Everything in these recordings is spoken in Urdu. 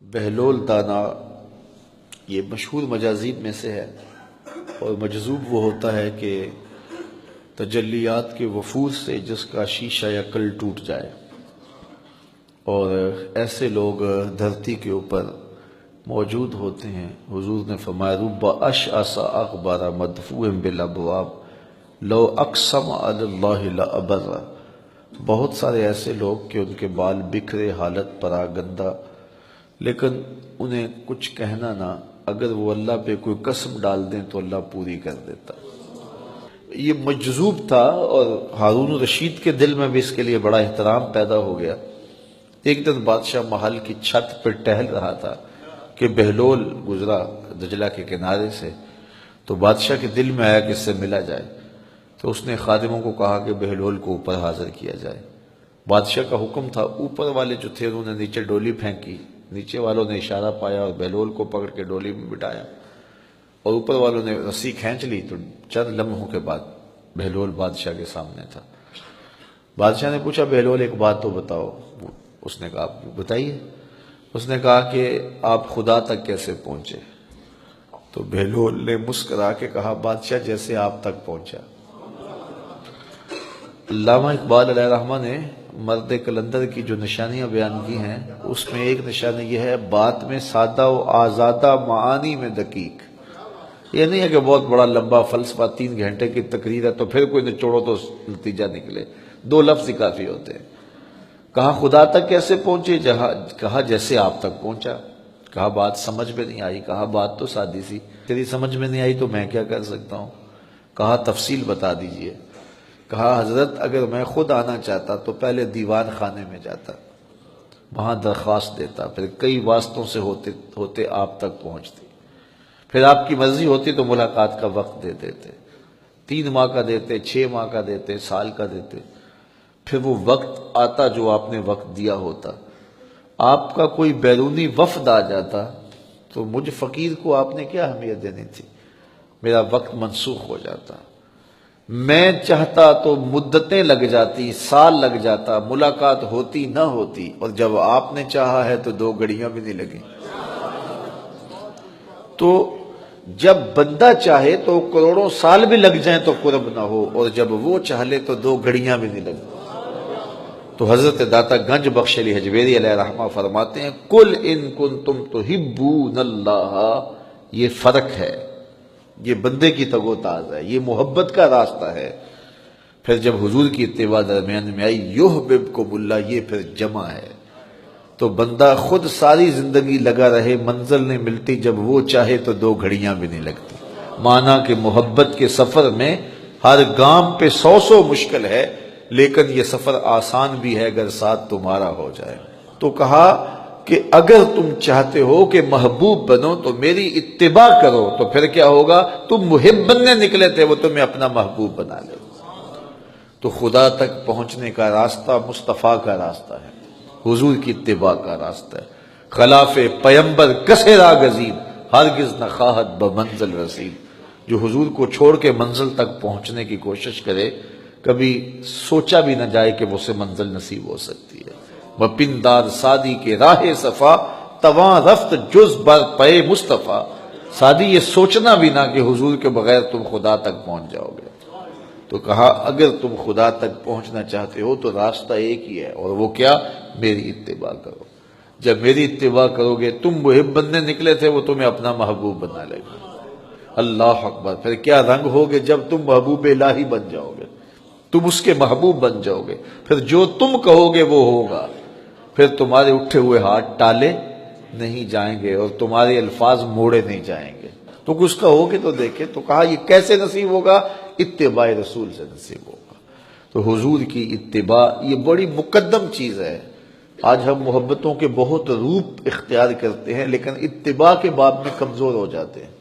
بہلول دانا یہ مشہور مجازیب میں سے ہے، اور مجذوب وہ ہوتا ہے کہ تجلیات کے وفور سے جس کا شیشہ یا کل ٹوٹ جائے، اور ایسے لوگ دھرتی کے اوپر موجود ہوتے ہیں۔ حضور نے فرمایا رب اشعث اغبر مدفوع بالابواب لو اقسم علی اللہ لابر، بہت سارے ایسے لوگ کہ ان کے بال بکھرے، حالت پراگندہ، لیکن انہیں کچھ کہنا نہ، اگر وہ اللہ پہ کوئی قسم ڈال دیں تو اللہ پوری کر دیتا۔ یہ مجذوب تھا، اور ہارون الرشید کے دل میں بھی اس کے لیے بڑا احترام پیدا ہو گیا۔ ایک دن بادشاہ محل کی چھت پر ٹہل رہا تھا کہ بہلول گزرا دجلہ کے کنارے سے، تو بادشاہ کے دل میں آیا کہ اس سے ملا جائے، تو اس نے خادموں کو کہا کہ بہلول کو اوپر حاضر کیا جائے۔ بادشاہ کا حکم تھا، اوپر والے جو تھے انہوں نے نیچے ڈولی پھینکی، نیچے والوں نے اشارہ پایا اور بہلول کو پکڑ کے ڈولی میں بٹھایا، اور اوپر والوں نے رسی کھینچ لی، تو چند لمحوں کے بعد بہلول بادشاہ کے سامنے تھا۔ بادشاہ نے پوچھا بہلول ایک بات تو بتاؤ۔ اس نے کہا بتائیے۔ اس نے کہا کہ آپ خدا تک کیسے پہنچے؟ تو بہلول نے مسکرا کے کہا بادشاہ جیسے آپ تک پہنچا۔ علامہ اقبال علیہ رحمہ نے مرد کلندر کی جو نشانیاں بیان کی ہیں، اس میں ایک نشانی یہ ہے بات میں سادہ و آزادہ، معانی میں دقیق۔ یہ نہیں ہے کہ بہت بڑا لمبا فلسفہ 3 گھنٹے کی تقریر ہے تو پھر کوئی نچوڑو تو نتیجہ نکلے، 2 لفظ ہی کافی ہوتے ہیں۔ کہا خدا تک کیسے پہنچے؟ کہا جیسے آپ تک پہنچا۔ کہا بات سمجھ میں نہیں آئی؟ کہا بات تو سادی سی، تیری سمجھ میں نہیں آئی تو میں کیا کر سکتا ہوں؟ کہا تفصیل بتا دیجئے۔ کہا حضرت اگر میں خود آنا چاہتا تو پہلے دیوان خانے میں جاتا، وہاں درخواست دیتا، پھر کئی واسطوں سے ہوتے آپ تک پہنچتی، پھر آپ کی مرضی ہوتی تو ملاقات کا وقت دے دیتے، 3 ماہ کا دیتے، 6 ماہ کا دیتے، سال کا دیتے، پھر وہ وقت آتا جو آپ نے وقت دیا ہوتا، آپ کا کوئی بیرونی وفد آ جاتا تو مجھ فقیر کو آپ نے کیا اہمیت دینی تھی؟ میرا وقت منسوخ ہو جاتا۔ میں چاہتا تو مدتیں لگ جاتی، سال لگ جاتا، ملاقات ہوتی نہ ہوتی، اور جب آپ نے چاہا ہے تو 2 گھڑیاں بھی نہیں لگیں۔ تو جب بندہ چاہے تو کروڑوں سال بھی لگ جائیں تو قرب نہ ہو، اور جب وہ چاہے تو 2 گھڑیاں بھی نہیں لگیں۔ تو حضرت داتا گنج بخش علی حجویری علیہ رحمہ فرماتے ہیں کل ان کنتم تحبون اللہ، یہ فرق ہے، یہ بندے کی تگ و تاز ہے، یہ محبت کا راستہ ہے۔ پھر جب حضور کی اتباع درمیان میں آئی یحببکم اللہ، یہ پھر جمع ہے۔ تو بندہ خود ساری زندگی لگا رہے، منزل نہیں ملتی، جب وہ چاہے تو 2 گھڑیاں بھی نہیں لگتی۔ مانا کہ محبت کے سفر میں ہر گام پہ 100 مشکل ہے، لیکن یہ سفر آسان بھی ہے اگر ساتھ تمہارا ہو جائے۔ تو کہا کہ اگر تم چاہتے ہو کہ محبوب بنو تو میری اتباع کرو، تو پھر کیا ہوگا؟ تم محب بننے نکلے تھے، وہ تمہیں اپنا محبوب بنا لے۔ تو خدا تک پہنچنے کا راستہ مصطفیٰ کا راستہ ہے، حضور کی اتباع کا راستہ ہے۔ خلاف پیمبر کسے راگزین ہرگز نہ خواہد بمنزل رسید، جو حضور کو چھوڑ کے منزل تک پہنچنے کی کوشش کرے، کبھی سوچا بھی نہ جائے کہ وہ سے منزل نصیب ہو سکتی ہے۔ وپندار سادی کے راہ صفا تواں رفت جز بر پے مصطفیٰ، سادی یہ سوچنا بھی نہ کہ حضور کے بغیر تم خدا تک پہنچ جاؤ گے۔ تو کہا اگر تم خدا تک پہنچنا چاہتے ہو تو راستہ ایک ہی ہے، اور وہ کیا؟ میری اتباع کرو۔ جب میری اتباع کرو گے، تم محب بننے نکلے تھے، وہ تمہیں اپنا محبوب بنا لے گا۔ اللہ اکبر! پھر کیا رنگ ہوگے جب تم محبوب الہی بن جاؤ گے، تم اس کے محبوب بن جاؤ گے، پھر جو تم کہو گے وہ ہوگا، پھر تمہارے اٹھے ہوئے ہاتھ ٹالے نہیں جائیں گے اور تمہارے الفاظ موڑے نہیں جائیں گے۔ تو کچھ کہو گے تو دیکھے۔ تو کہا یہ کیسے نصیب ہوگا؟ اتباع رسول سے نصیب ہوگا۔ تو حضور کی اتباع یہ بڑی مقدم چیز ہے۔ آج ہم محبتوں کے بہت روپ اختیار کرتے ہیں، لیکن اتباع کے باب میں کمزور ہو جاتے ہیں۔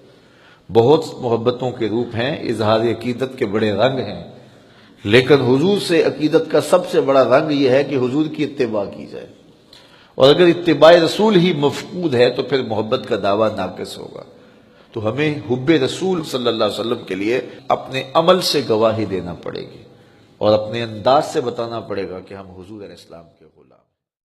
بہت محبتوں کے روپ ہیں، اظہار عقیدت کے بڑے رنگ ہیں، لیکن حضور سے عقیدت کا سب سے بڑا رنگ یہ ہے کہ حضور کی اتباع کی جائے، اور اگر اتباع رسول ہی مفقود ہے تو پھر محبت کا دعویٰ ناقص ہوگا۔ تو ہمیں حب رسول صلی اللہ علیہ وسلم کے لیے اپنے عمل سے گواہی دینا پڑے گی، اور اپنے انداز سے بتانا پڑے گا کہ ہم حضور علیہ السلام کے